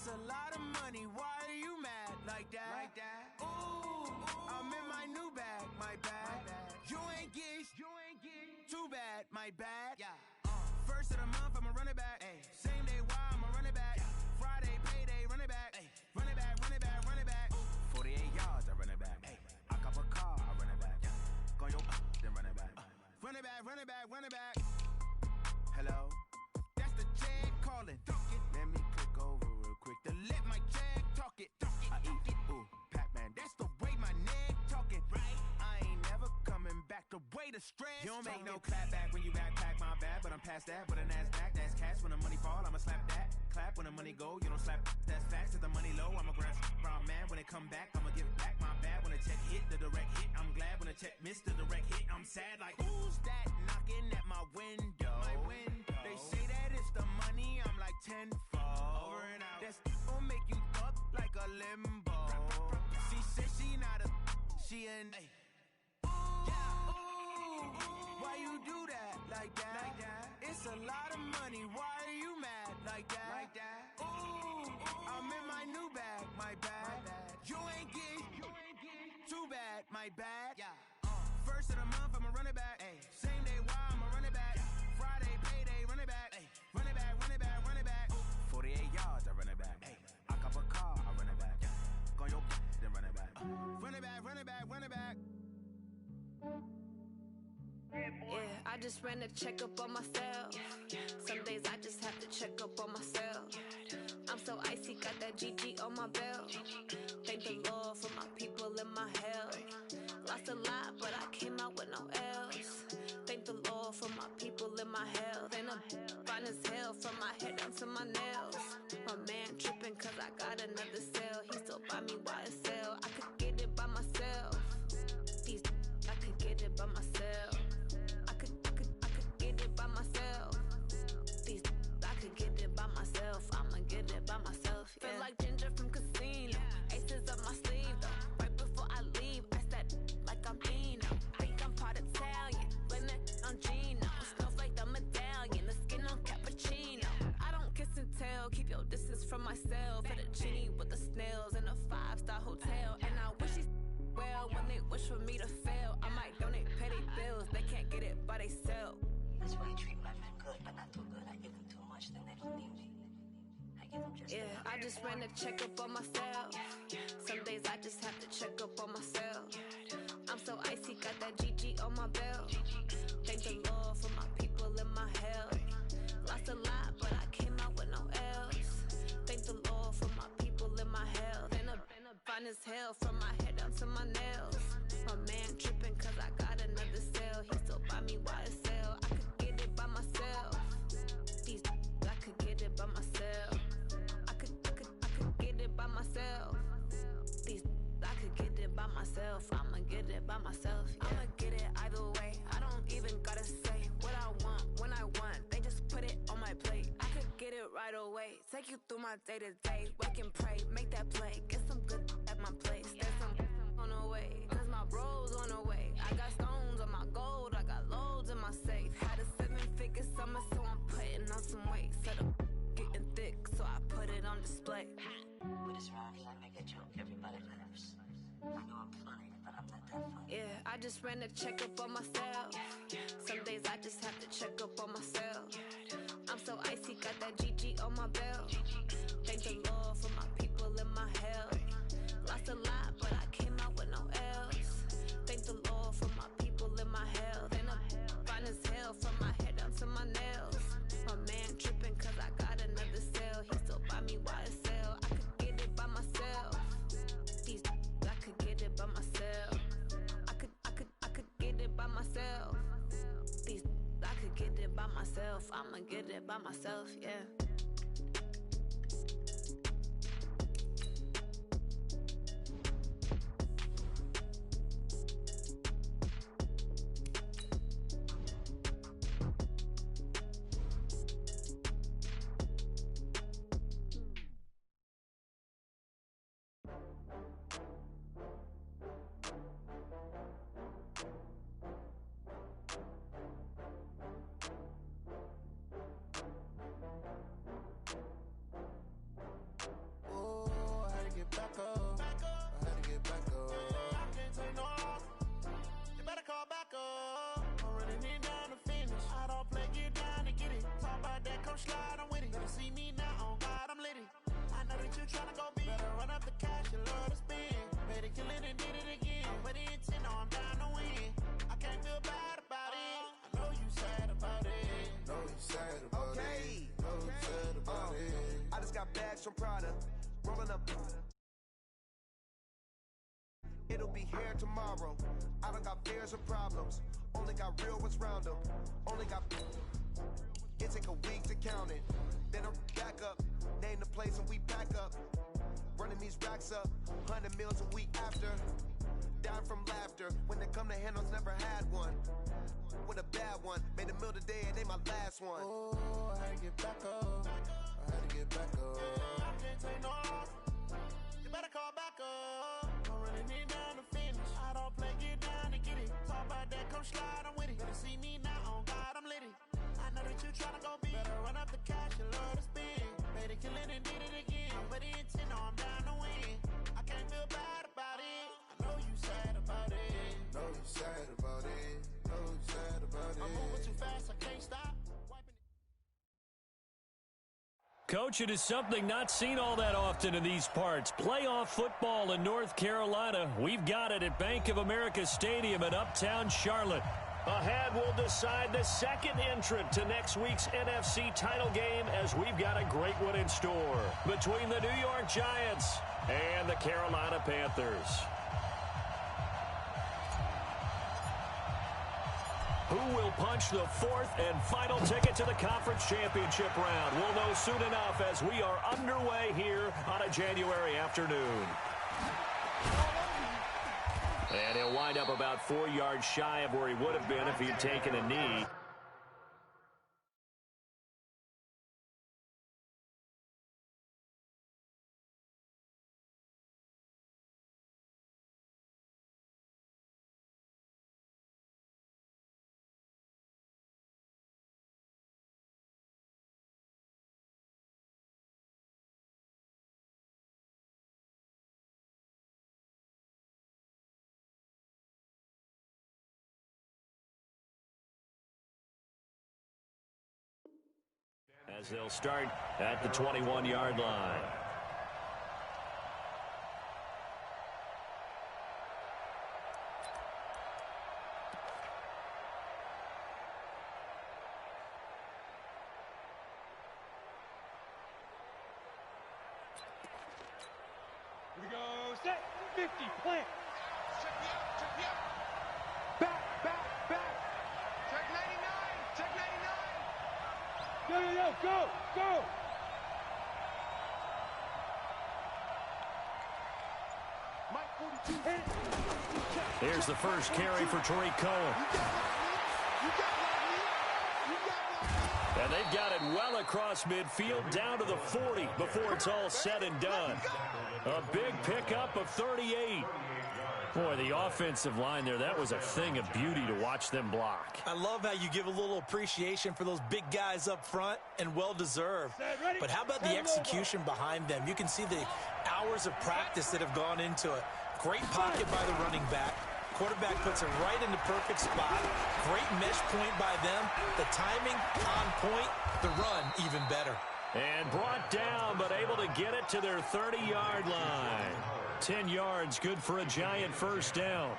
a lot of money, why are you mad like that? Ooh, I'm in my new bag, my bad. You ain't get too bad, my bad. First of the month, I'ma run it back. Same day, why I'ma run it back. Friday, payday, run it back. Run it back, run it back, run it back. 48 yards, I run it back. I cop a car, I run it back. Go your then run it back. Run it back, run it back, run it back. Hello? That's the check calling. Let me click over real quick to let my check talk it. I eat it, ooh, Pac-Man. That's the way my neck talking. I ain't never coming back the way the stress. You don't make no clap back when you backpack, my bad. But I'm past that with a NASDAQ. That's cash when the money fall, I'ma slap that. Clap when the money go, you don't slap. That's facts. If the money low, I'ma grab brown man. When it come back, I'ma give back my bad. When the check hit, the direct hit. I'm glad when the check missed the direct hit. I'm sad like, who's that knocking at my window? They say that it's the money, I'm like tenfold. Over and out. That's gon' make you up like a limbo. She said she not a, she an. Why you do that like that? It's a lot of money, why are you mad like that? Ooh, I'm in my new bag, my bad. You ain't get too bad, my bad. First of the month, I'ma run it back. Same day, why I'ma run it back. Friday, payday, run it back. Run it back, run it back, run it back. 48 yards, I run it back. I cop a car, I run it back. Go your then run it back. Run it back, run it back, run it back. Yeah, I just ran a checkup on myself. Some days I just have to check up on myself. I'm so icy, got that GG on my belt. Thank the Lord for my people in my health. Lost a lot, but I came out with no L's. Thank the Lord for my people in my health. And I'm fine as hell from my head down to my nails. My man tripping cause I got another sale. He still buy me YSL. I could get it by myself. These I could get it by myself. I could get it by myself. These I could get it by myself. I'ma get it by myself. Yeah. Feel like Ginger from Casino. Aces up my sleeve though. Right before I leave, I said like I'm Eno. Think I'm part Italian, blame it on Gino. Smells like the medallion, the skin on cappuccino. I don't kiss and tell, keep your distance from myself. For the genie with the snails in a 5-star hotel. And I wish these well when they wish for me to fail. I might donate petty bills, they can't get it by they sell. That's why I treat my men good, but not too good. I give them too much, then they don't need me. I give them just yeah, I just ran a checkup on myself. Some days I just have to check up on myself. I'm so icy, got that GG on my belt. Thank the Lord for my people in my health. Lost a lot, but I came out with no L's. Thank the Lord for my people in my health. And I'm fine as hell from my head down to my nails. My man tripping cause I got another sale. He still buy me YSL. I could get it by myself. These I could get it by myself. I could get it by myself. These I could get it by myself. I'ma get it by myself. Yeah. I'ma get it either way. I don't even gotta say what I want when I want. They just put it on my plate. I could get it right away. Take you through my day to day. Wake and pray, make that play. Get some good at my place. There's some on the way. Cause my bro's on the way. I got stones on my gold. I got loads in my safe. Had a 7-figure summer, so I'm putting on some weight. Set up getting thick, so I put it on display. With this round here, I make a joke, everybody laughs. I know I'm funny, but I'm not that funny. Yeah, I just ran a checkup on myself. Some days I just have to check up on myself. I'm so icy, got that GG on my belt. Thank the Lord for my people in my health. Lost a lot, but I came out with no L's. Thank the Lord for my people in my health. And I'm fine as hell from my head down to my nails. My man tripping cause I got another sale. He still buy me YSL. I could get it by myself. These I could get it by myself. I could get it by myself. These I could get it by myself. I'ma get it by myself, yeah. tryna go be. Better run up the cash, you love to spend. Made it, kill it, and did it again. Put it in 10, I'm down to win. I can't feel bad about it. I know you sad about it. Know you sad about it. Know you sad about it. I just got bags from Prada. Rolling up. It'll be here tomorrow. I don't got fears or problems. Only got real ones round them. Only got. It take a week to count it. Then I'm back up. Name the place and we back up. Running these racks up. 100 meals a week after. Dying from laughter. When they come to handles, never had one. With a bad one. Made a meal today and they my last one. Oh, I had to get back up. I had to get back up. I can't take no loss. You better call back up. I'm running it down to finish. I don't play, get down to get it. Talk about that, come slide, I'm with it. Better see me now, on God, I'm lit it. I know that you tryna go be. Better run up the cash, you love to spend. Made it, kill it, and did it again. Put it in 10, I'm down to win. I can't feel bad about it. I know you sad about it. Know you sad about it. Know you sad about it. I'm moving too fast, I can't stop. Coach, it is something not seen all that often in these parts. Playoff football in North Carolina. We've got it at Bank of America Stadium in Uptown Charlotte. Ahead, we'll decide the second entrant to next week's NFC title game as we've got a great one in store between the New York Giants and the Carolina Panthers. Who will punch the fourth and final ticket to the conference championship round? We'll know soon enough as we are underway here on a January afternoon. And he'll wind up about 4 yards shy of where he would have been if he had taken a knee. As they'll start at the 21-yard line. Here we go, set, 50, plant. Check me out. Back. Check 99. Go. Mike 42, hit it. Here's the first carry for Tariq Cohen. And they've got it well across midfield down to the 40 before it's all said and done. A big pickup of 38. Boy, the offensive line there, that was a thing of beauty to watch them block. I love how you give a little appreciation for those big guys up front, and well-deserved. But how about the execution behind them? You can see the hours of practice that have gone into it. Great pocket by the running back. Quarterback puts it right in the perfect spot. Great mesh point by them. The timing on point. The run even better. And brought down, but able to get it to their 30-yard line. 10 yards, good for a Giant first down.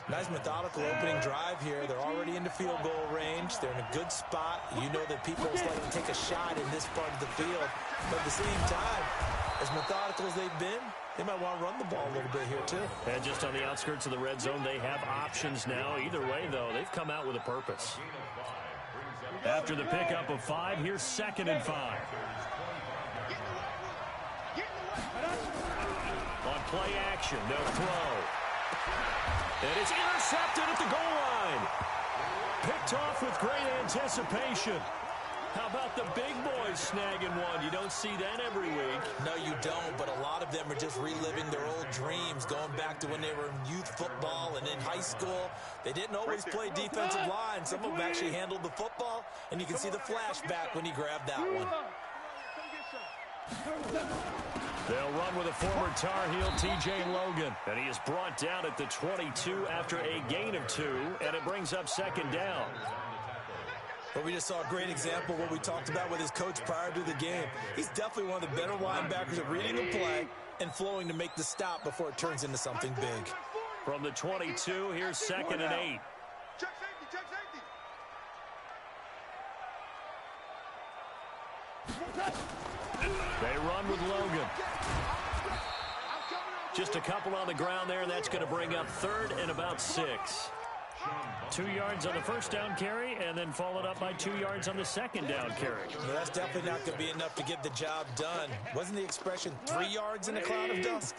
Nice methodical opening drive here. They're already into field goal range. They're in a good spot. You know that people just like to take a shot in this part of the field. But at the same time, as methodical as they've been, they might want to run the ball a little bit here too. And just on the outskirts of the red zone, they have options now. Either way, though, they've come out with a purpose. After the pickup of 5, here's 2nd and 5. On play action, no throw. And it's intercepted at the goal line. Picked off with great anticipation. How about the big boys snagging one? You don't see that every week. No, you don't, but a lot of them are just reliving their old dreams, going back to when they were in youth football and in high school. They didn't always play defensive line. Some of them actually handled the football, and you can see the flashback when he grabbed that one. They'll run with a former Tar Heel, T.J. Logan. And he is brought down at the 22 after a gain of 2, and it brings up 2nd down. But we just saw a great example of what we talked about with his coach prior to the game. He's definitely one of the better linebackers at reading the play and flowing to make the stop before it turns into something big. From the 22, here's 2nd and 8. Check safety, check safety. They run with Logan. Just a couple on the ground there, and that's going to bring up 3rd and about 6. 2 yards on the first down carry, and then followed up by 2 yards on the second down carry. Well, that's definitely not going to be enough to get the job done. Wasn't the expression 3 yards in a cloud of dust?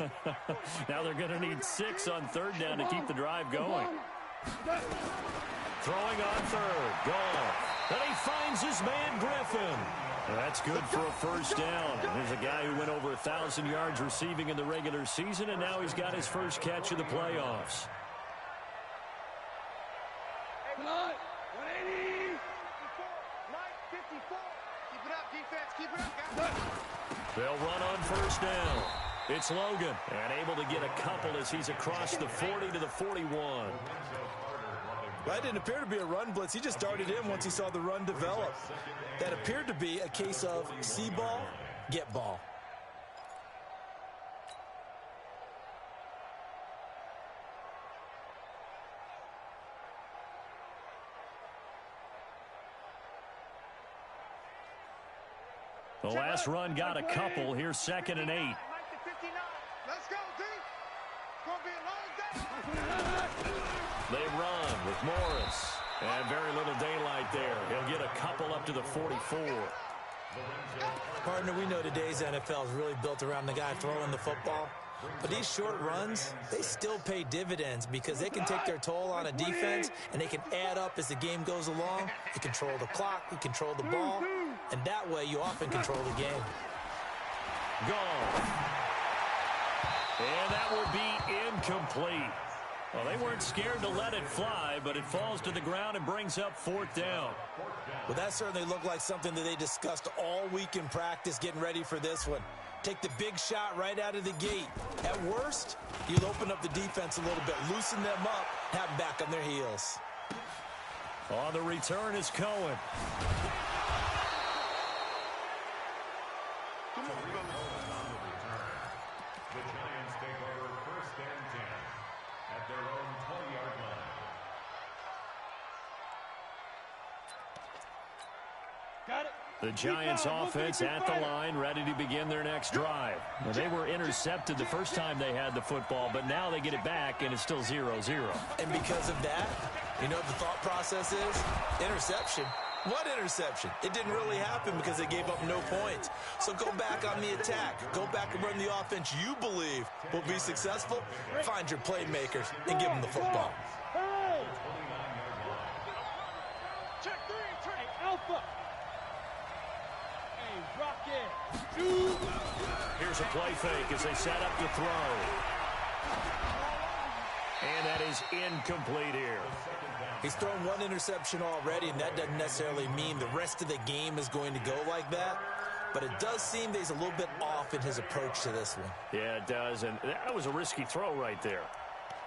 Now they're going to need 6 on 3rd down to keep the drive going. Throwing on 3rd, gone. And he finds his man Griffin. That's good for a first down. There's a guy who went over 1,000 yards receiving in the regular season, and now he's got his first catch of the playoffs. 180. 954. Keep it up, defense. Keep it up, guys. They'll run on first down. It's Logan, and able to get a couple as he's across the 40 to the 41. Well, that didn't appear to be a run blitz. He just darted in once he saw the run develop. That appeared to be a case of see ball, get ball. The last run got a couple. Here's 2nd and 8. Let's go, D. It's going to be a long day. They run with Morris. And very little daylight there. He'll get a couple up to the 44. Partner, we know today's NFL is really built around the guy throwing the football. But these short runs, they still pay dividends because they can take their toll on a defense and they can add up as the game goes along. You control the clock, you control the ball, and that way you often control the game. Gone. And that would be incomplete. Well, they weren't scared to let it fly, but it falls to the ground and brings up 4th down. Well, that certainly looked like something that they discussed all week in practice getting ready for this one. Take the big shot right out of the gate. At worst, you'll open up the defense a little bit, loosen them up, have them back on their heels. On the return is Cohen. The Giants take over 1st and 10 at their own 20-yard line. Got it. The Giants offense at the line, ready to begin their next drive. Well, they were intercepted the first time they had the football, but now they get it back, and it's still 0-0. And because of that, you know what the thought process is? Interception. What interception? It didn't really happen because they gave up no points. So go back on the attack. Go back and run the offense you believe will be successful. Find your playmakers and give them the football. Check 3, check Alpha. Hey, rocket. Here's a play fake as they set up to throw. And that is incomplete here. He's thrown one interception already, and that doesn't necessarily mean the rest of the game is going to go like that. But it does seem that he's a little bit off in his approach to this one. Yeah, it does, and that was a risky throw right there.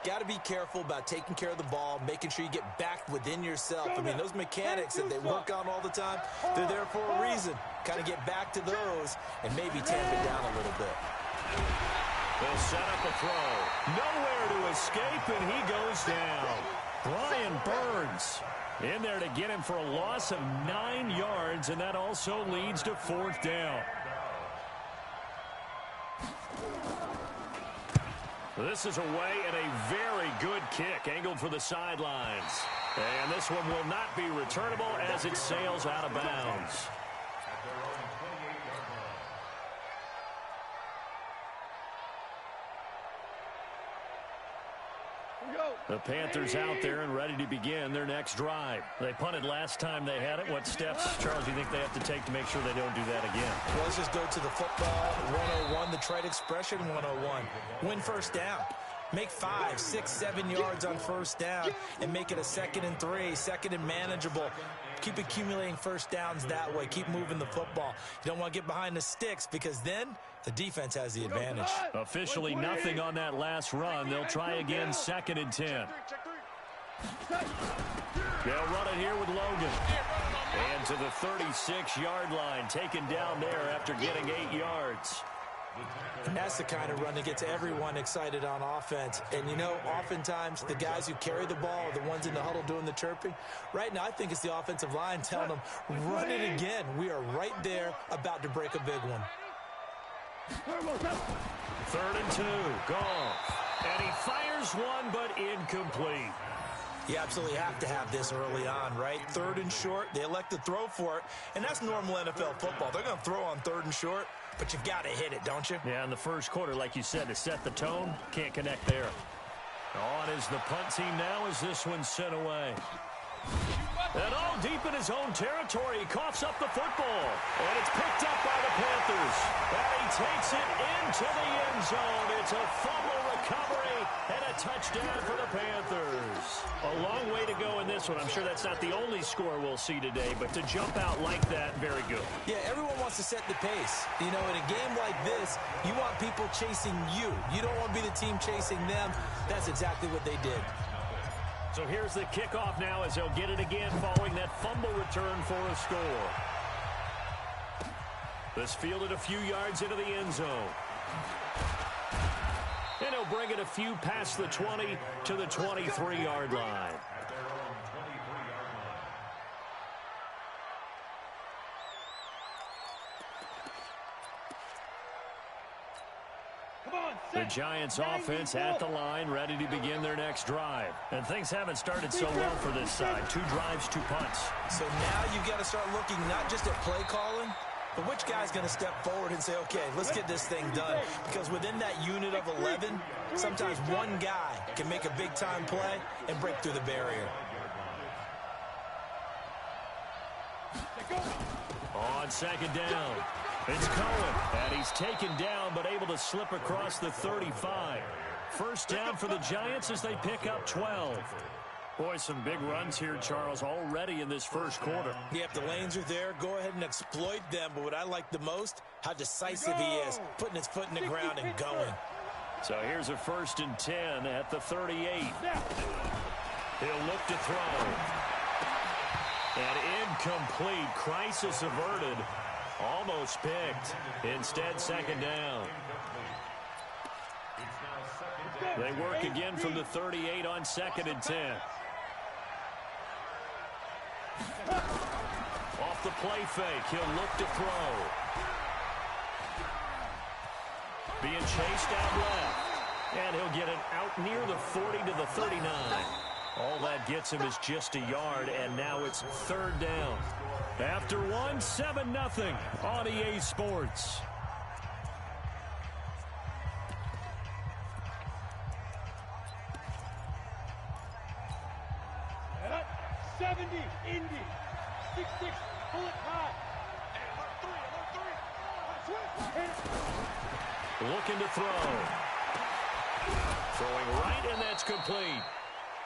Got to be careful about taking care of the ball, making sure you get back within yourself. I mean, those mechanics that they work on all the time, they're there for a reason. Kind of get back to those and maybe tamp it down a little bit. They'll set up a throw. Nowhere to escape, and he goes down. Brian Burns in there to get him for a loss of 9 yards, and that also leads to 4th down. This is away and a very good kick angled for the sidelines. And this one will not be returnable as it sails out of bounds. The Panthers out there and ready to begin their next drive. They punted last time they had it. What steps, Charles, do you think they have to take to make sure they don't do that again? Well, let's just go to the football 101, the trite expression 101. Win first down. Make 5, 6, 7 yards on first down and make it a 2nd and 3, 2nd and manageable. Keep accumulating first downs that way. Keep moving the football. You don't want to get behind the sticks because then the defense has the advantage. Officially nothing on that last run. They'll try again 2nd and 10. They'll run it here with Logan. And to the 36-yard line, taken down there after getting 8 yards. And that's the kind of run that gets everyone excited on offense. And, you know, oftentimes the guys who carry the ball are the ones in the huddle doing the chirping. Right now, I think it's the offensive line telling them, run it again. We are right there about to break a big one. 3rd and 2, Goff. And he fires one, but incomplete. You absolutely have to have this early on, right? 3rd and short, they elect to throw for it, and that's normal NFL football. They're going to throw on 3rd and short, but you've got to hit it, don't you? Yeah, in the first quarter, like you said, to set the tone, can't connect there. On is the punt team now as this one's sent away. And all deep in his own territory, he coughs up the football. And it's picked up by the Panthers. And he takes it into the end zone. It's a fumble recovery and a touchdown for the Panthers. A long way to go in this one. I'm sure that's not the only score we'll see today, but to jump out like that, very good. Yeah, everyone wants to set the pace. You know, in a game like this, you want people chasing you. You don't want to be the team chasing them. That's exactly what they did. So here's the kickoff now as they'll get it again following that fumble return for a score. This fielded a few yards into the end zone. And he'll bring it a few past the 20 to the 23-yard line. The Giants offense at the line, ready to begin their next drive. And things haven't started so well for this side. 2 drives, 2 punts. So now you've got to start looking not just at play calling, but which guy's going to step forward and say, okay, let's get this thing done. Because within that unit of 11, sometimes one guy can make a big-time play and break through the barrier. On 2nd down, it's Cohen, and he's taken down but able to slip across the 35. First down for the Giants as they pick up 12. Boy, some big runs here, Charles, already in this first quarter. Yeah, if the lanes are there, go ahead and exploit them. But what I like the most, how decisive he is, putting his foot in the ground and going. So here's a 1st and 10 at the 38. He'll look to throw. And incomplete. Crisis averted. Almost picked. Instead, 2nd down. They work again from the 38 on 2nd and 10. Off the play fake, he'll look to throw. Being chased out left. And he'll get it out near the 40 to the 39. All that gets him is just a yard, and now it's 3rd down. After 1, 7-0 on EA Sports. 70, Indy, 6'6", bullet high. Looking to throw. Throwing right, and that's complete.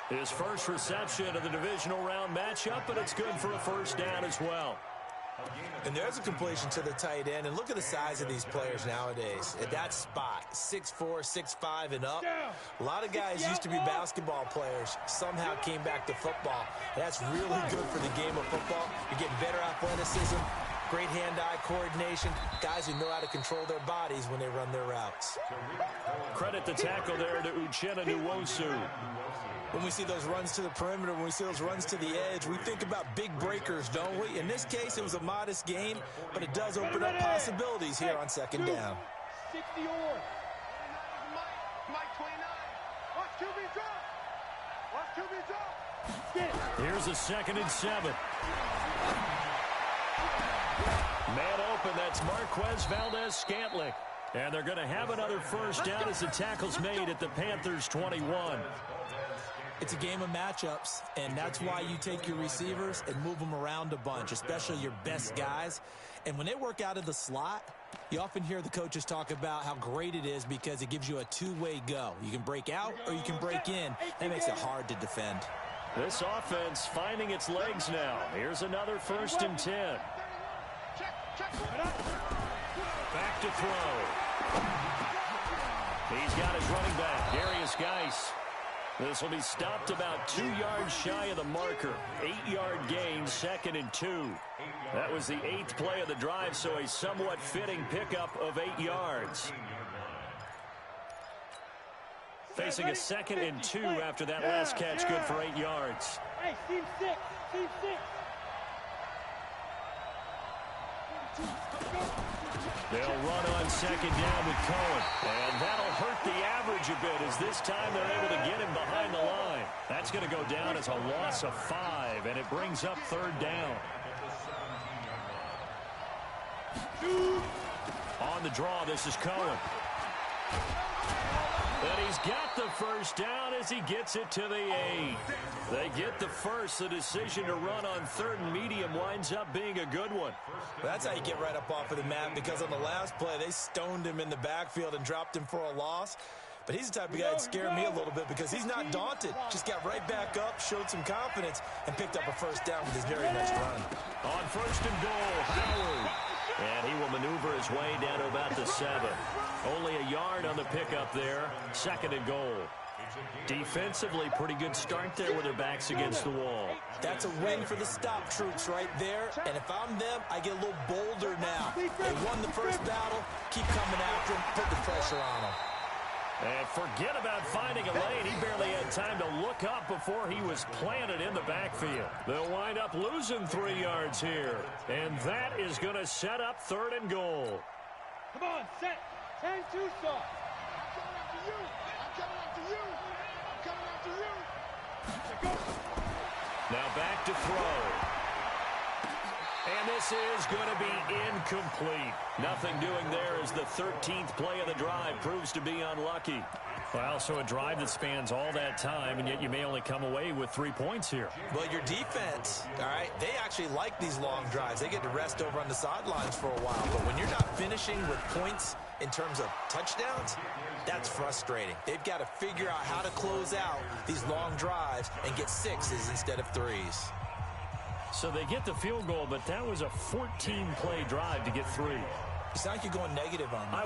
His first reception of the divisional round matchup, but it's good for a 1st down as well. And there's a completion to the tight end. And look at the size of these players nowadays. At that spot, 6'4", 6'5", and up. A lot of guys used to be basketball players. Somehow came back to football. And that's really good for the game of football. You're getting better athleticism, great hand-eye coordination, guys who know how to control their bodies when they run their routes. Credit the tackle there to Uchenna Nwosu. When we see those runs to the perimeter, when we see those runs to the edge, we think about big breakers, don't we? In this case, it was a modest gain, but it does open up possibilities here on 2nd down. 60 or. Mike 29. Watch QB drop. Watch QB drop. Get it. Here's a 2nd and 7. Man open, that's Marquez Valdez-Scantling. And they're going to have another 1st down as the tackle's made at the Panthers' 21. It's a game of matchups, and that's why you take your receivers and move them around a bunch, especially your best guys. And when they work out of the slot, you often hear the coaches talk about how great it is because it gives you a two-way go. You can break out or you can break in. That makes it hard to defend. This offense finding its legs now. Here's another 1st and 10. Back to throw. He's got his running back, Darius Geis. This will be stopped about 2 yards shy of the marker. 8-yard gain, 2nd and 2. That was the 8th play of the drive, so a somewhat fitting pickup of 8 yards. Facing a 2nd and 2 after that last catch, good for 8 yards. Hey, team 6, team 6. They'll run on 2nd down with Cohen. And that'll hurt the average a bit as this time they're able to get him behind the line. That's going to go down as a loss of 5, and it brings up 3rd down. On the draw, this is Cohen. And he's got the first down as he gets it to the 8. They get the first. The decision to run on 3rd and medium winds up being a good one. That's how you get right up off of the map, because on the last play, they stoned him in the backfield and dropped him for a loss. But he's the type of guy that scared me a little bit because he's not daunted. Just got right back up, showed some confidence, and picked up a first down with his very next run. On 1st and goal, Howard. And he will maneuver his way down to about the 7. Only a yard on the pickup there. 2nd and goal. Defensively, pretty good start there with their backs against the wall. That's a win for the stop troops right there. And if I'm them, I get a little bolder now. They won the first battle. Keep coming after them. Put the pressure on them. And forget about finding a lane. He barely had time to look up before he was planted in the backfield. They'll wind up losing 3 yards here. And that is going to set up 3rd and goal. Come on, set. 10-2 stop. I'm coming after you. I'm coming after you. I'm coming after you. Now back to throw. And this is going to be incomplete. Nothing doing there as the 13th play of the drive proves to be unlucky. Well, so a drive that spans all that time, and yet you may only come away with 3 points here. Well, your defense, all right, they actually like these long drives. They get to rest over on the sidelines for a while. But when you're not finishing with points in terms of touchdowns, that's frustrating. They've got to figure out how to close out these long drives and get 6s instead of 3s. So they get the field goal, but that was a 14-play drive to get 3. You sound like you're going negative on me. I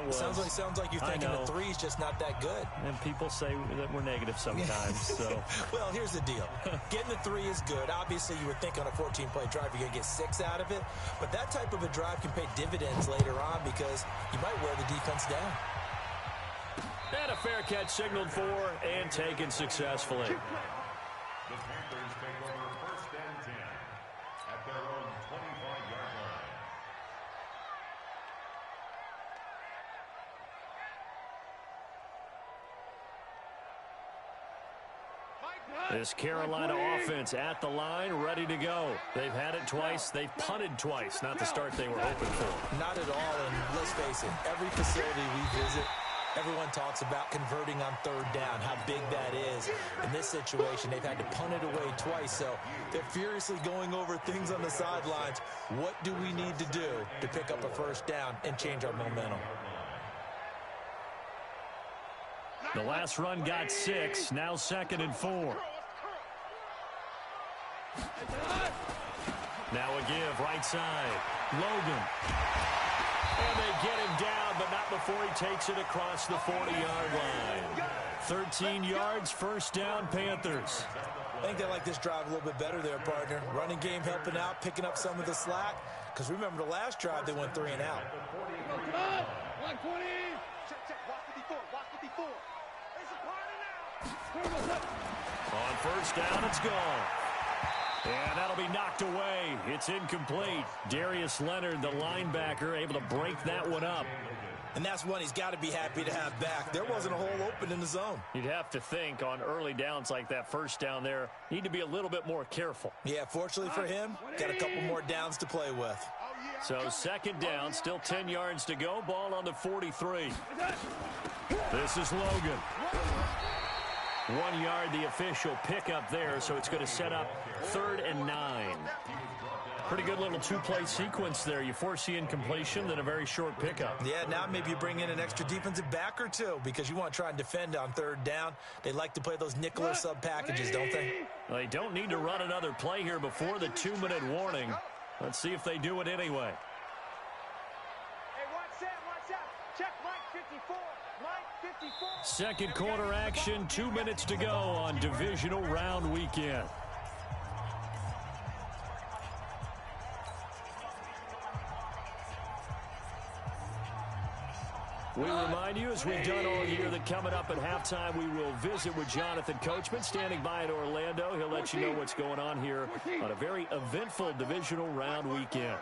was. Sounds like you're thinking the 3's just not that good. And people say that we're negative sometimes. So, well, here's the deal. Getting the 3 is good. Obviously, you would think on a 14-play drive you're going to get 6 out of it. But that type of a drive can pay dividends later on because you might wear the defense down. And a fair catch signaled for and taken successfully. The Panthers take over 1st and 10 at their own 25-yard line. This Carolina offense at the line, ready to go. They've had it twice. They've punted twice. Not the start they were hoping for. Not at all, and let's face it, every facility we visit, everyone talks about converting on 3rd down, how big that is. In this situation, they've had to punt it away twice, so they're furiously going over things on the sidelines. What do we need to do to pick up a 1st down and change our momentum? The last run got 6, now 2nd and 4. Now a give, right side. Logan. And they get him down, but not before he takes it across the 40-yard line. 13 yards, 1st down, Panthers. I think they like this drive a little bit better there, partner. Running game helping out, picking up some of the slack. Because remember, the last drive, they went 3 and out. Come on, 120. Check. Watch the before. There's a party now. On 1st down, it's gone. And that'll be knocked away. It's incomplete. Darius Leonard, the linebacker, able to break that one up. And that's one he's got to be happy to have back. There wasn't a hole open in the zone. You'd have to think on early downs like that 1st down there, need to be a little bit more careful. Yeah, fortunately for him, got a couple more downs to play with. So 2nd down, still 10 yards to go. Ball on the 43. This is Logan. 1 yard, the official pickup there, so it's going to set up 3rd and 9. Pretty good little 2-play sequence there. You force the incompletion, then a very short pickup. Yeah, now maybe you bring in an extra defensive back or 2 because you want to try and defend on 3rd down. They like to play those nickel or sub packages, don't they? Well, they don't need to run another play here before the 2-minute warning. Let's see if they do it anyway. Hey, watch out. Check Mike 54. Second quarter action, 2 minutes to go on divisional round weekend. We remind you, as we've done all year, that coming up at halftime, we will visit with Jonathan Coachman, standing by in Orlando. He'll let you know what's going on here on a very eventful divisional round weekend.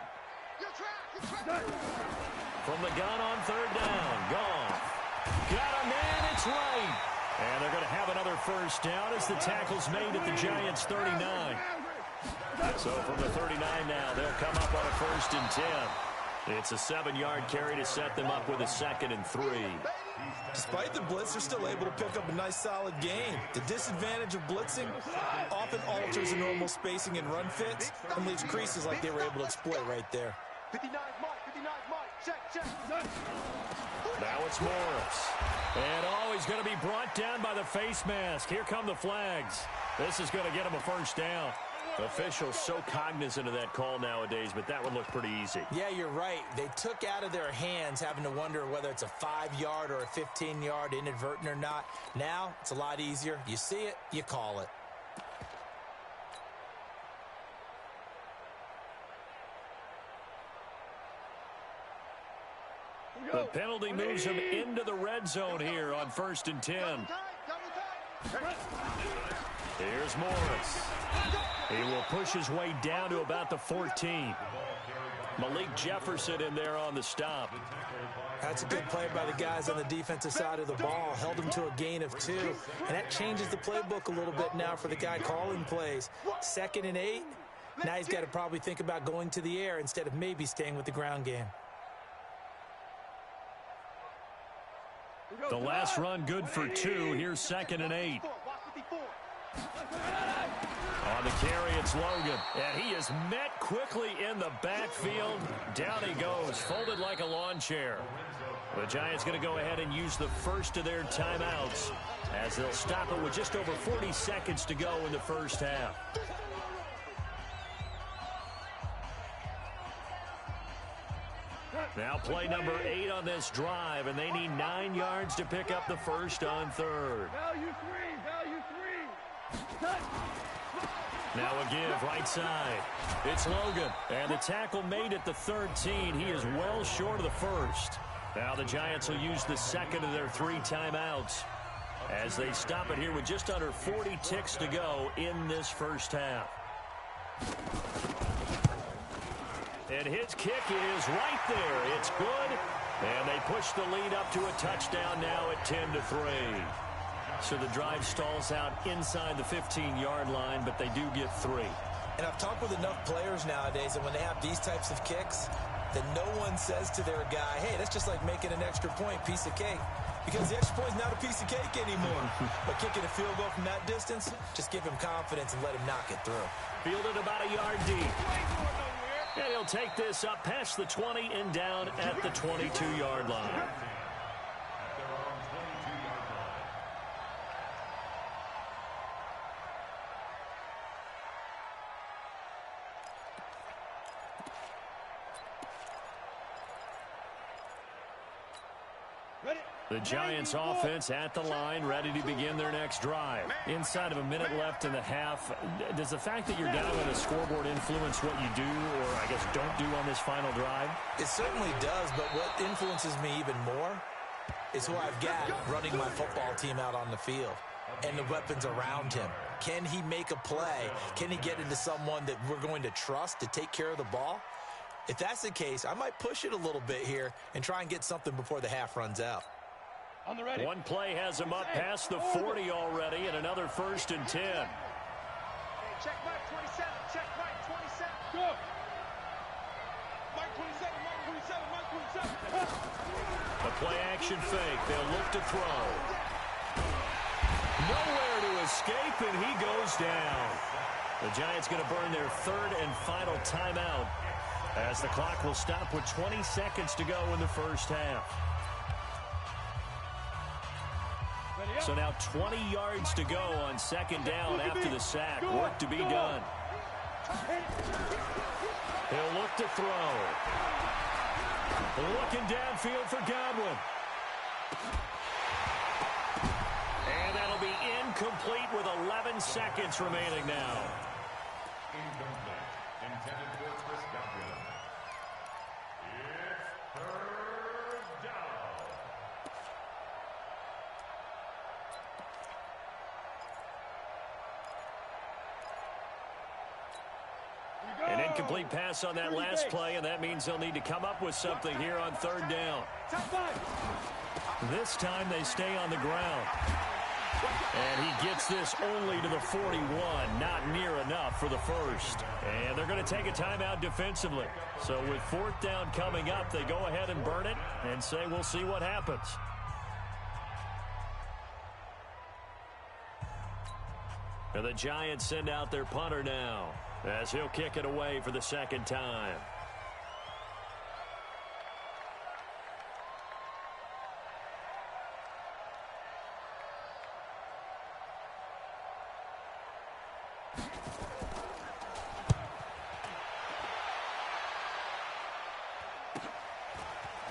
From the gun on third down, Goff. Got a man, it's right. And they're going to have another first down as the tackle's made at the Giants' 39. So from the 39 now, they'll come up on a 1st and 10. It's a 7-yard carry to set them up with a 2nd and 3. Despite the blitz, they're still able to pick up a nice, solid gain. The disadvantage of blitzing often alters the normal spacing and run fits and leaves creases like they were able to exploit right there. 59 Mike, check. Now it's Morris. And he's going to be brought down by the face mask. Here come the flags. This is going to get him a first down. Officials so cognizant of that call nowadays, but that would look pretty easy. Yeah, you're right. They took out of their hands having to wonder whether it's a 5-yard or a 15-yard inadvertent or not. Now, it's a lot easier. You see it, you call it. The penalty moves him into the red zone here on 1st and 10. Here's Morris. He will push his way down to about the 14. Malik Jefferson in there on the stop. That's a good play by the guys on the defensive side of the ball. Held him to a gain of 2. And that changes the playbook a little bit now for the guy calling plays. 2nd and 8. Now he's got to probably think about going to the air instead of maybe staying with the ground game. The last run good for 2. Here's 2nd and 8. On the carry, it's Logan. And he is met quickly in the backfield. Down he goes, folded like a lawn chair. The Giants going to go ahead and use the first of their timeouts as they'll stop it with just over 40 seconds to go in the first half. Now play number 8 on this drive, and they need 9 yards to pick up the first on 3rd. Value 3. Now a give, right side. It's Logan, and the tackle made at the 13. He is well short of the first. Now the Giants will use the second of their 3 timeouts as they stop it here with just under 40 ticks to go in this first half. And his kick is right there. It's good. And they push the lead up to a touchdown now at 10-3. So the drive stalls out inside the 15-yard line, but they do get 3. And I've talked with enough players nowadays, and when they have these types of kicks, that no one says to their guy, hey, that's just like making an extra point, piece of cake. Because the extra point is not a piece of cake anymore. But kicking a field goal from that distance, just give him confidence and let him knock it through. Fielded about a yard deep. And he'll take this up past the 20 and down at the 22-yard line. The Giants offense at the line, ready to begin their next drive. Inside of a minute left in the half, does the fact that you're down on the scoreboard influence what you do, or I guess don't do on this final drive? It certainly does, but what influences me even more is who I've got running my football team out on the field and the weapons around him. Can he make a play? Can he get into someone that we're going to trust to take care of the ball? If that's the case, I might push it a little bit here and try and get something before the half runs out. One play has him up past the 40 already, and another 1st and 10. Hey, check Mike 27. Check Mike 27. Go. Mike 27. A play action fake. They'll look to throw. Nowhere to escape, and he goes down. The Giants going to burn their 3rd and final timeout as the clock will stop with 20 seconds to go in the first half. So now 20 yards to go on 2nd down after the sack. Work to be done. He'll look to throw. Looking downfield for Godwin. Incomplete with 11 seconds remaining now. Incomplete. Intended for Chris Godwin. It's third down. An incomplete pass on that last play, and that means they'll need to come up with something here on third down. This time they stay on the ground. And he gets this only to the 41, not near enough for the first. And they're going to take a timeout defensively. So with fourth down coming up, they go ahead and burn it and say we'll see what happens. And the Giants send out their punter now as he'll kick it away for the second time.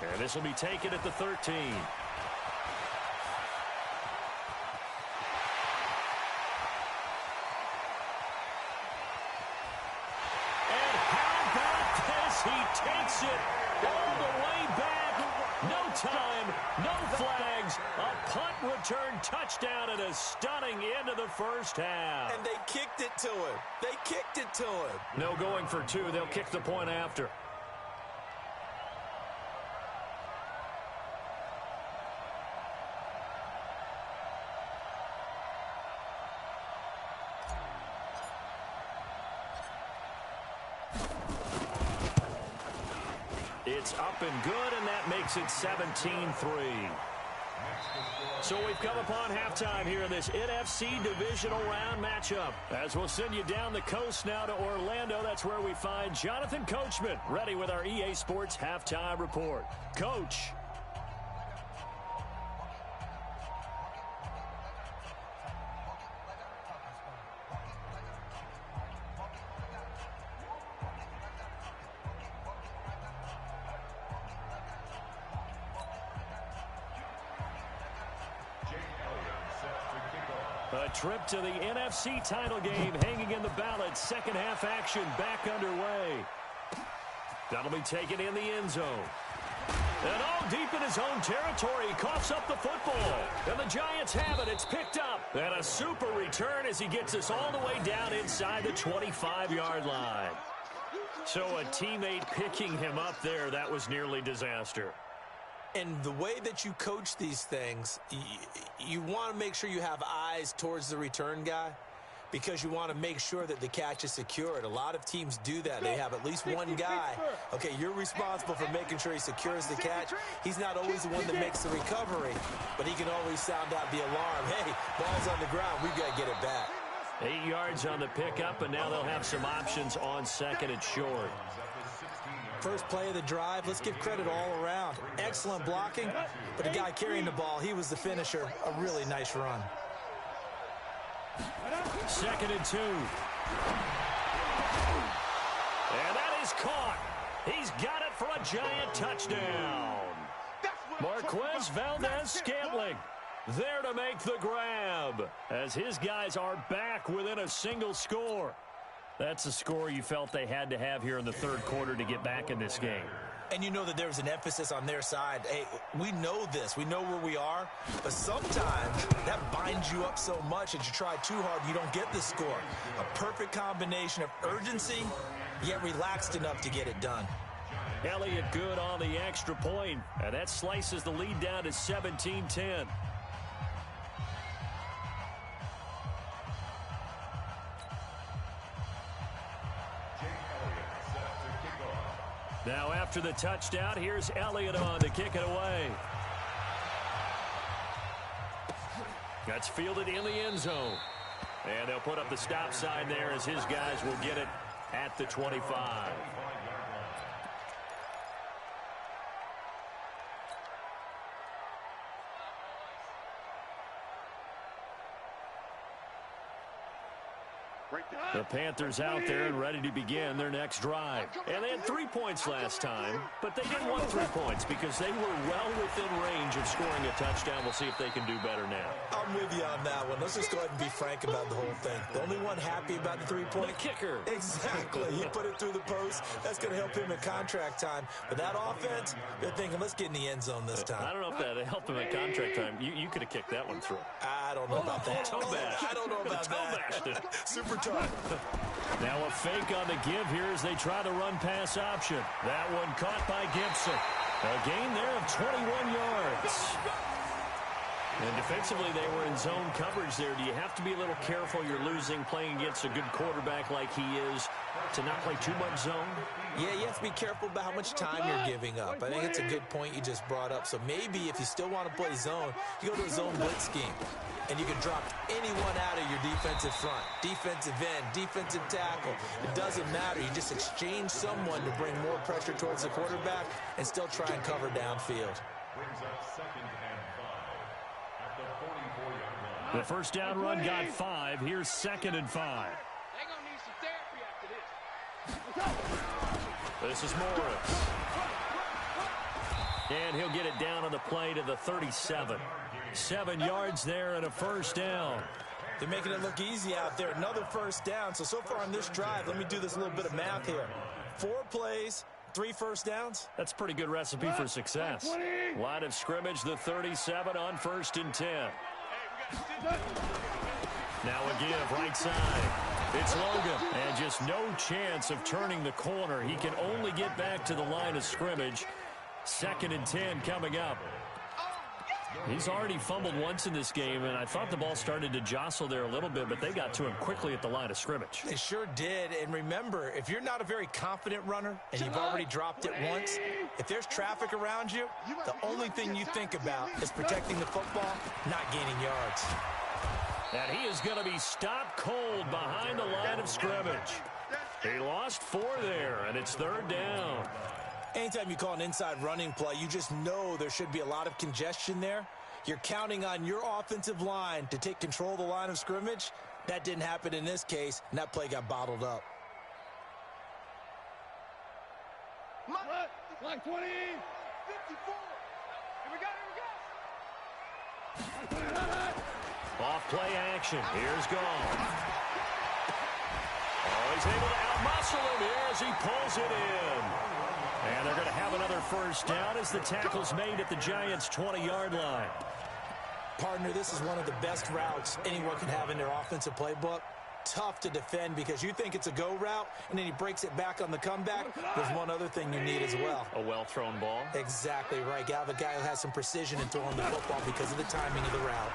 And this will be taken at the 13. He takes it all the way back. No time, no flags. A punt return touchdown and a stunning end of the first half. And they kicked it to him. They kicked it to him. No going for two. They'll kick the point after. It's up and good, and that makes it 17-3. So we've come upon halftime here in this NFC Divisional Round matchup. As we'll send you down the coast now to Orlando, that's where we find Jonathan Coachman, ready with our EA Sports Halftime Report. Coach. A trip to the NFC title game hanging in the balance. Second half action back underway. That'll be taken in the end zone. And deep in his own territory, he coughs up the football. And the Giants have it. It's picked up. And a super return as he gets us all the way down inside the 25-yard line. So a teammate picking him up there, that was nearly disaster. And the way that you coach these things, you want to make sure you have eyes towards the return guy because you want to make sure that the catch is secured. A lot of teams do that. They have at least one guy. Okay, you're responsible for making sure he secures the catch. He's not always the one that makes the recovery, but he can always sound out the alarm. Hey, ball's on the ground. We've got to get it back. 8 yards on the pickup, and now they'll have some options on second and short. First play of the drive, let's give credit all around. Excellent blocking, but the guy carrying the ball, he was the finisher. A really nice run. Second and 2. And that is caught. He's got it for a Giant touchdown. Marquez Valdez-Scantling there to make the grab as his guys are back within a single score. That's a score you felt they had to have here in the third quarter to get back in this game. And you know that there was an emphasis on their side. Hey, we know this. We know where we are. But sometimes that binds you up so much that you try too hard and you don't get the score. A perfect combination of urgency, yet relaxed enough to get it done. Elliott good on the extra point, and that slices the lead down to 17-10. Now after the touchdown, here's Elliott on to kick it away. That's fielded in the end zone. And they'll put up the stop sign there as his guys will get it at the 25. The Panthers out there and ready to begin their next drive. And they had 3 points last time, but they didn't want 3 points because they were well within range of scoring a touchdown. We'll see if they can do better now. I'm with you on that one. Let's just go ahead and be frank about the whole thing. The only one happy about the 3-point? The kicker. Exactly. He put it through the post. That's going to help him in contract time. But that offense, they're thinking, let's get in the end zone this time. I don't know if that helped him at contract time. You could have kicked that one through. I don't know about that. Toe bash. I don't know about that. Super tough. Now a fake on the give here as they try to run pass option. That one caught by Gibson. A gain there of 21 yards. And defensively, they were in zone coverage there. Do you have to be a little careful? You're losing playing against a good quarterback like he is to not play too much zone? Yeah, you have to be careful about how much time you're giving up. I think it's a good point you just brought up. So maybe if you still want to play zone, you go to a zone blitz scheme. And you can drop anyone out of your defensive front, defensive end, defensive tackle. It doesn't matter. You just exchange someone to bring more pressure towards the quarterback and still try and cover downfield. Brings up 2nd and 5 at the 44-yard line. The first down run got 5. Here's 2nd and 5. They're going to need some therapy after this. This is Morris. And he'll get it down on the play to the 37. 7 yards there and a first down. They're making it look easy out there. Another first down. So far on this drive, let me do this little bit of math here. 4 plays, 3 first downs. That's a pretty good recipe for success. Line of scrimmage, the 37 on 1st and 10. Now a give, right side. It's Logan. And just no chance of turning the corner. He can only get back to the line of scrimmage. 2nd and 10 coming up. He's already fumbled once in this game, and I thought the ball started to jostle there a little bit, but they got to him quickly at the line of scrimmage. They sure did. And remember, if you're not a very confident runner and you've already dropped it once, if there's traffic around you, the only thing you think about is protecting the football, not gaining yards. And he is going to be stopped cold behind the line of scrimmage. He lost 4 there, and it's 3rd down. Anytime you call an inside running play, you just know there should be a lot of congestion there. You're counting on your offensive line to take control of the line of scrimmage. That didn't happen in this case, and that play got bottled up. Like 20, 54. Here we go. Off play action. Here's Gall. Oh, he's able to outmuscle him here as he pulls it in. And they're going to have another first down as the tackle's made at the Giants' 20-yard line. Partner, this is one of the best routes anyone can have in their offensive playbook. Tough to defend because you think it's a go route, and then he breaks it back on the comeback. There's one other thing you need as well. A well-thrown ball. Exactly right. You have a guy who has some precision in throwing the football because of the timing of the route.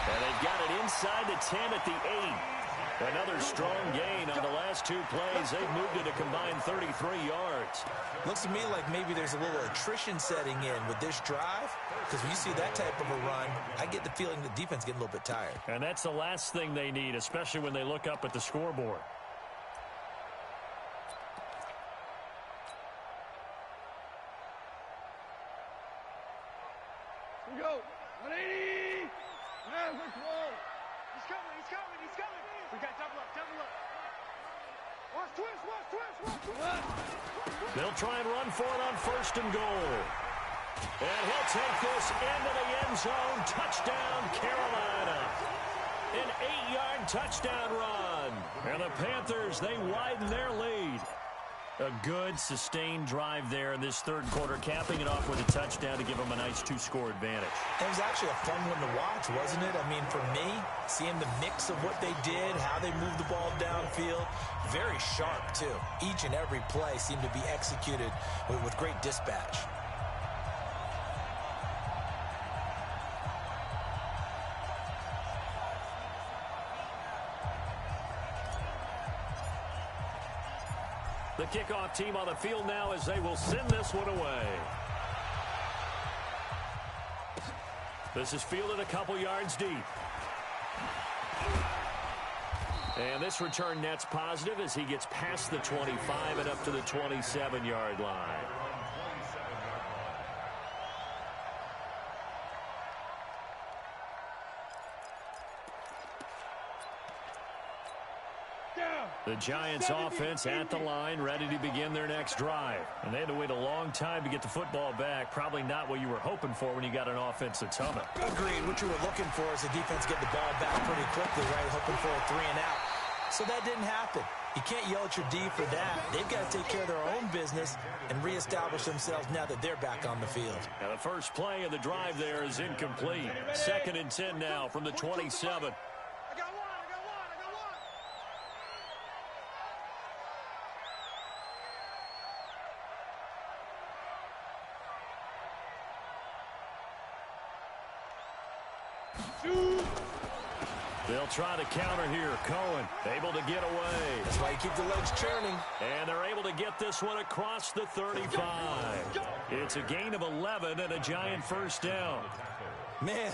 And they've got it inside the 10 at the 8. Another strong gain on the last 2 plays. They've moved it a combined 33 yards. Looks to me like maybe there's a little attrition setting in with this drive, because when you see that type of a run, I get the feeling the defense getting a little bit tired. And that's the last thing they need, especially when they look up at the scoreboard. Here we go. 180. Man, we're close. He's coming. We got double up. Watch twist. They'll try and run for it on 1st and goal. And he'll take this into the end zone. Touchdown, Carolina. An 8-yard touchdown run. And the Panthers, they widen their lead. A good, sustained drive there in this 3rd quarter, capping it off with a touchdown to give them a nice 2-score advantage. It was actually a fun one to watch, wasn't it? I mean, for me, seeing the mix of what they did, how they moved the ball downfield, very sharp, too. Each and every play seemed to be executed with great dispatch. The kickoff team on the field now as they will send this one away. This is fielded a couple yards deep. And this return net's positive as he gets past the 25 and up to the 27-yard line. The Giants offense at the line, ready to begin their next drive. And they had to wait a long time to get the football back. Probably not what you were hoping for when you got an offense that's humming. Agreed. What you were looking for is the defense get the ball back pretty quickly, right? Hoping for a 3-and-out. So that didn't happen. You can't yell at your D for that. They've got to take care of their own business and reestablish themselves now that they're back on the field. Now the first play of the drive there is incomplete. 2nd and 10 now from the 27. They'll try to counter here. Cohen able to get away. That's why you keep the legs churning. And they're able to get this one across the 35. It's a gain of 11 and a Giant first down. Man,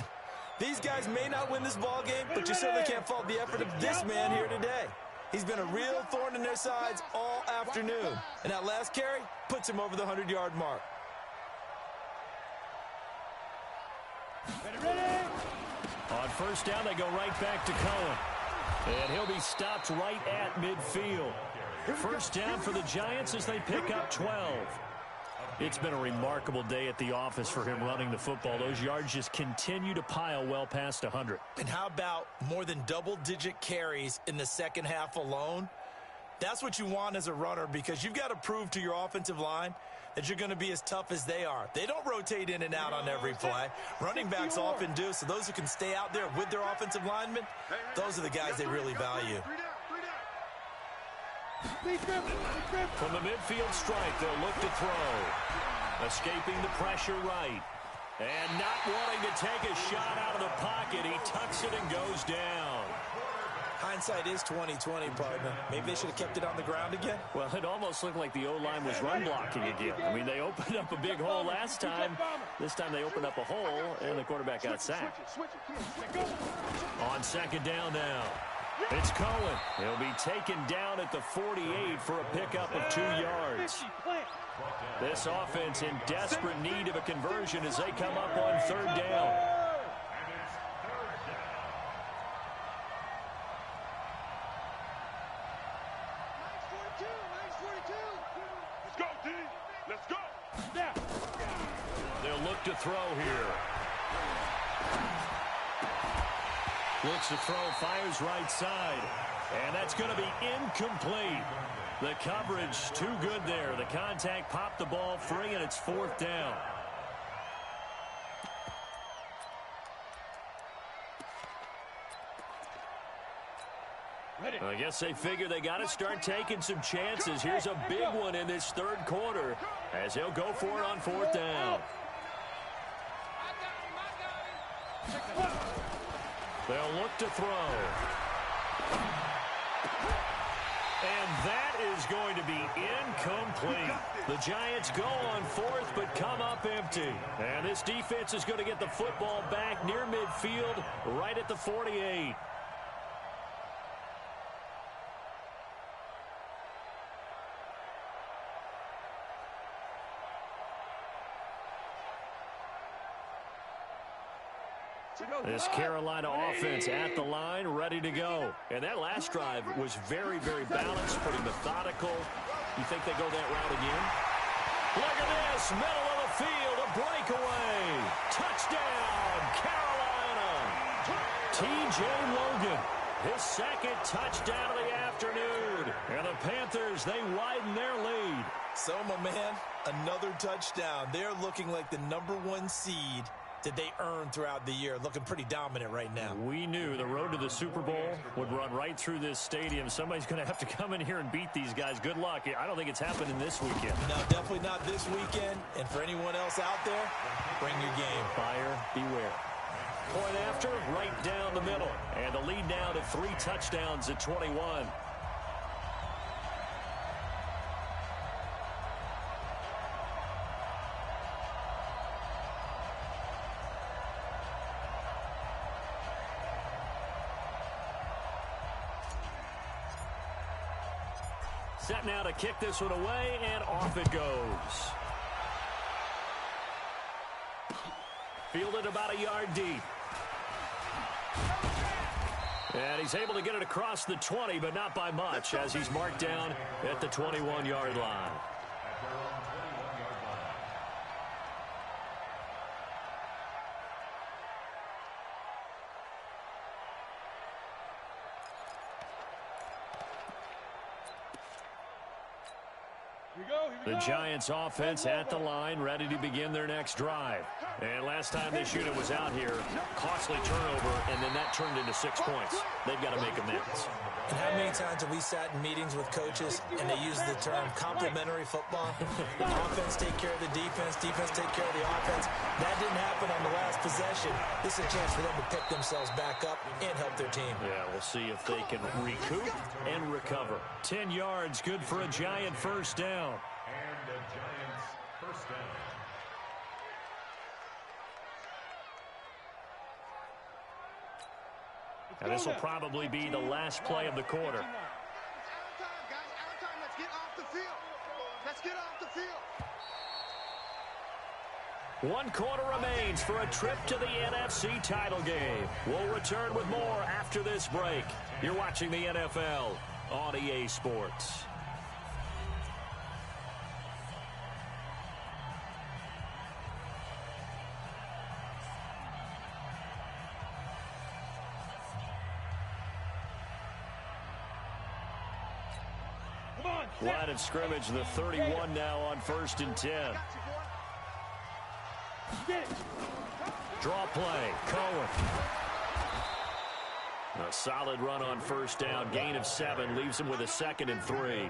these guys may not win this ball game, but you certainly can't fault the effort of this man here today. He's been a real thorn in their sides all afternoon. And that last carry puts him over the 100-yard mark. On first down, they go right back to Cohen. And he'll be stopped right at midfield. First down for the Giants as they pick up 12. It's been a remarkable day at the office for him running the football. Those yards just continue to pile well past 100. And how about more than double-digit carries in the second half alone? That's what you want as a runner, because you've got to prove to your offensive line that you're going to be as tough as they are. They don't rotate in and out on every play. Running backs often do, so those who can stay out there with their offensive linemen, those are the guys they really value. From the midfield strike, they'll look to throw. Escaping the pressure right. And not wanting to take a shot out of the pocket, he tucks it and goes down. Hindsight is 20/20, partner. Maybe they should have kept it on the ground again. Well, it almost looked like the O-line was run blocking again. I mean, they opened up a big hole last time. This time they opened up a hole, and the quarterback got sacked. On second down now, it's Cohen. He'll be taken down at the 48 for a pickup of 2 yards. This offense in desperate need of a conversion as they come up on third down. They'll look to throw here. Looks to throw, fires right side. And that's going to be incomplete. The coverage too good there. The contact popped the ball free, and it's 4th down. I guess they figure they got to start taking some chances. Here's a big one in this third quarter as they'll go for it on 4th down. They'll look to throw. And that is going to be incomplete. The Giants go on 4th but come up empty. And this defense is going to get the football back near midfield right at the 48. This Carolina offense at the line, ready to go. And that last drive was very, very balanced, pretty methodical. You think they go that route again? Look at this, middle of the field, a breakaway. Touchdown, Carolina. T.J. Logan, his 2nd touchdown of the afternoon. And the Panthers, they widen their lead. So, my man, another touchdown. They're looking like the #1 seed that they earned throughout the year, looking pretty dominant right now. We knew the road to the Super Bowl would run right through this stadium. Somebody's going to have to come in here and beat these guys. Good luck. I don't think it's happening this weekend. No, definitely not this weekend. And for anyone else out there, bring your game. Buyer beware. Point after, right down the middle. And the lead now to 3 touchdowns at 21. Set now to kick this one away, and off it goes. Fielded about a yard deep. And he's able to get it across the 20, but not by much, as he's marked down at the 21-yard line. The Giants offense at the line, ready to begin their next drive. And last time this unit was out here, costly turnover, and then that turned into 6 points. They've got to make amends. And how many times have we sat in meetings with coaches and they use the term complementary football? Offense take care of the defense, defense take care of the offense. That didn't happen on the last possession. This is a chance for them to pick themselves back up and help their team. Yeah, we'll see if they can recoup and recover. 10 yards, good for a Giant first down. And the Giants first down. And this will probably be the last play of the quarter. Out of time, guys. Out of time. Let's get off the field. Let's get off the field. 1 quarter remains for a trip to the NFC title game. We'll return with more after this break. You're watching the NFL on EA Sports. Line of scrimmage, the 31 now on 1st and 10. Draw play, Cohen. A solid run on first down, gain of 7, leaves him with a 2nd and 3.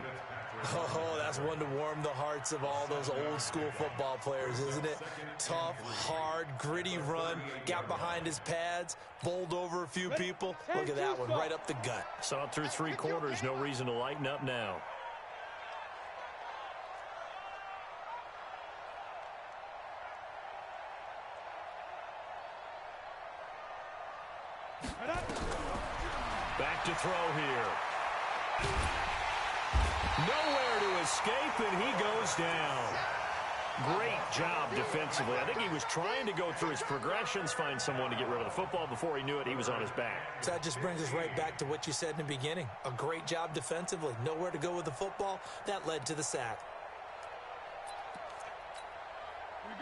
Oh, that's one to warm the hearts of all those old school football players, isn't it? Tough, hard, gritty run, got behind his pads, bowled over a few people. Look at that one, right up the gut. Saw it through 3 quarters, no reason to lighten up now. Back to throw here. Nowhere to escape, and he goes down. Great job defensively. I think he was trying to go through his progressions, find someone to get rid of the football. Before he knew it, he was on his back. So that just brings us right back to what you said in the beginning. A great job defensively. Nowhere to go with the football. That led to the sack.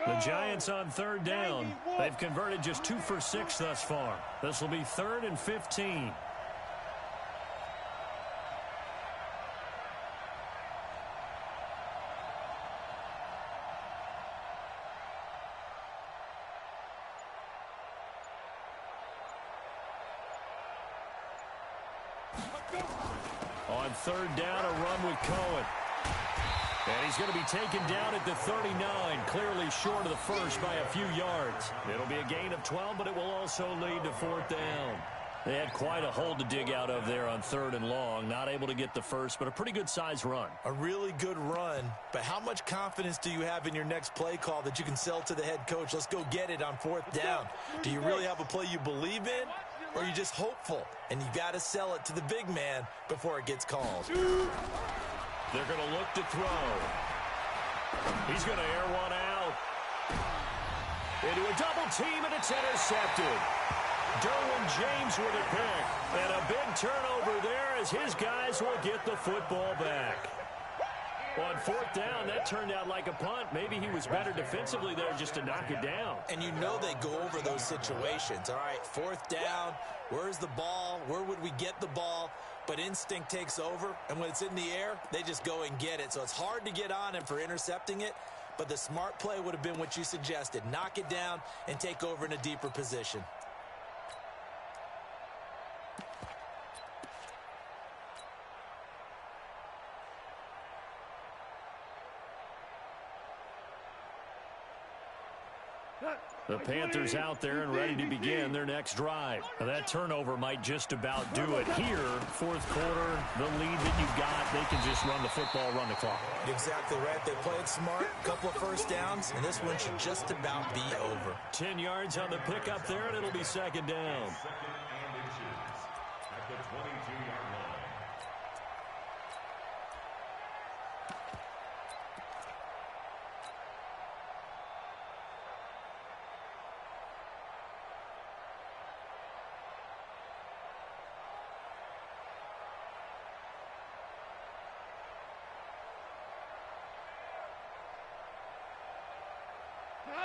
The Giants on 3rd down. They've converted just 2 for 6 thus far. This will be 3rd and 15. On 3rd down, a run with Cohen. And he's going to be taken down at the 39, clearly short of the first by a few yards. It'll be a gain of 12, but it will also lead to 4th down. They had quite a hole to dig out of there on 3rd and long. Not able to get the first, but a pretty good-sized run. A really good run, but how much confidence do you have in your next play call that you can sell to the head coach? Let's go get it on 4th down. Do you really have a play you believe in, or are you just hopeful? And you got to sell it to the big man before it gets called. They're going to look to throw. He's going to air one out. Into a double team, and it's intercepted. Derwin James with a pick. And a big turnover there as his guys will get the football back. On 4th down, that turned out like a punt. Maybe he was better defensively there just to knock it down. And you know they go over those situations. All right, 4th down, where's the ball? Where would we get the ball? But instinct takes over, and when it's in the air, they just go and get it. So it's hard to get on him for intercepting it, but the smart play would have been what you suggested. Knock it down and take over in a deeper position. The Panthers out there and ready to begin their next drive. Now that turnover might just about do it here. 4th quarter, the lead that you've got, they can just run the football, run the clock. Exactly right. They played smart, a couple of first downs, and this one should just about be over. 10 yards on the pickup there, and it'll be 2nd down. 2nd and inches at the 22-yard line.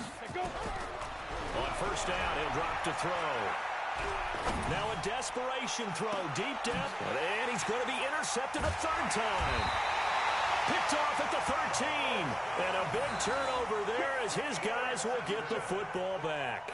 On first down, he'll drop to throw. Now a desperation throw, deep depth, and he's going to be intercepted a third time. Picked off at the 13, and a big turnover there as his guys will get the football back.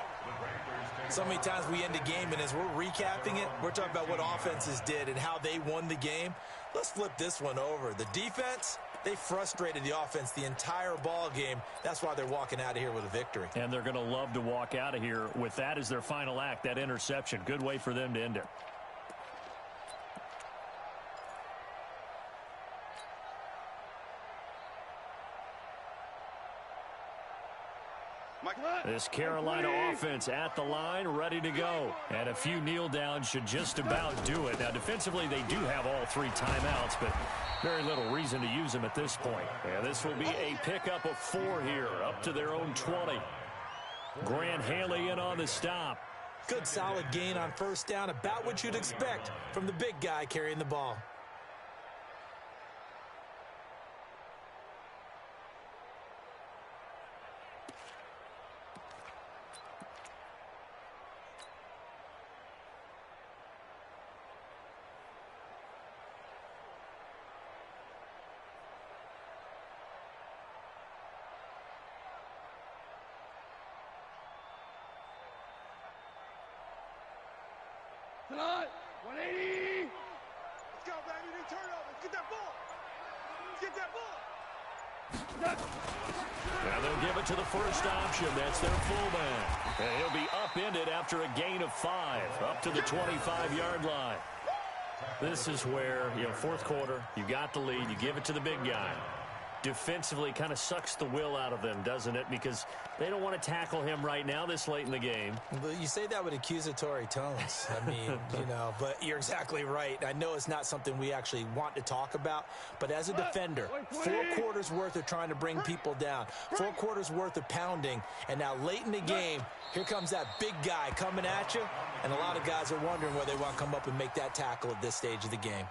So many times we end a game, and as we're recapping it, we're talking about what offenses did and how they won the game. Let's flip this one over. The defense, they frustrated the offense the entire ball game. That's why they're walking out of here with a victory. And they're going to love to walk out of here with that as their final act, that interception. Good way for them to end it. This Carolina offense at the line, ready to go. And a few kneel downs should just about do it. Now, defensively, they do have all 3 timeouts, but very little reason to use them at this point. And this will be a pickup of 4 here, up to their own 20. Grant Haley in on the stop. Good solid gain on first down, about what you'd expect from the big guy carrying the ball. Tonight, 180. Let's go, baby. They turn over. Let's get that ball. Let's get that ball. Now they'll give it to the first option. That's their fullback. And he'll be upended after a gain of 5, up to the 25-yard line. This is where, fourth quarter, you got the lead. You give it to the big guy. Defensively kind of sucks the will out of them, doesn't it? Because they don't want to tackle him right now this late in the game. But you say that with accusatory tones. I mean, but you're exactly right. I know it's not something we actually want to talk about, but as a defender, 4 quarters worth of trying to bring people down, 4 quarters worth of pounding, and now late in the game, here comes that big guy coming at you, and a lot of guys are wondering whether they want to come up and make that tackle at this stage of the game.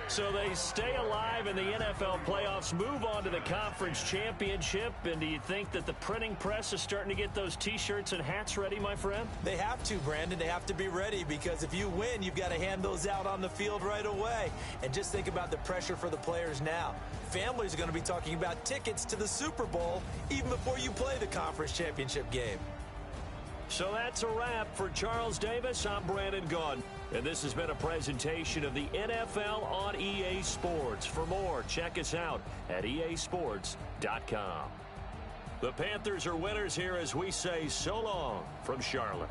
So they stay alive in the NFL playoffs, move on to the conference championship. And do you think that the printing press is starting to get those T-shirts and hats ready, my friend? They have to, Brandon. They have to be ready because if you win, you've got to hand those out on the field right away. And just think about the pressure for the players now. Families are going to be talking about tickets to the Super Bowl even before you play the conference championship game. So that's a wrap for Charles Davis. I'm Brandon Gaudin. And this has been a presentation of the NFL on EA Sports. For more, check us out at easports.com. The Panthers are winners here as we say so long from Charlotte.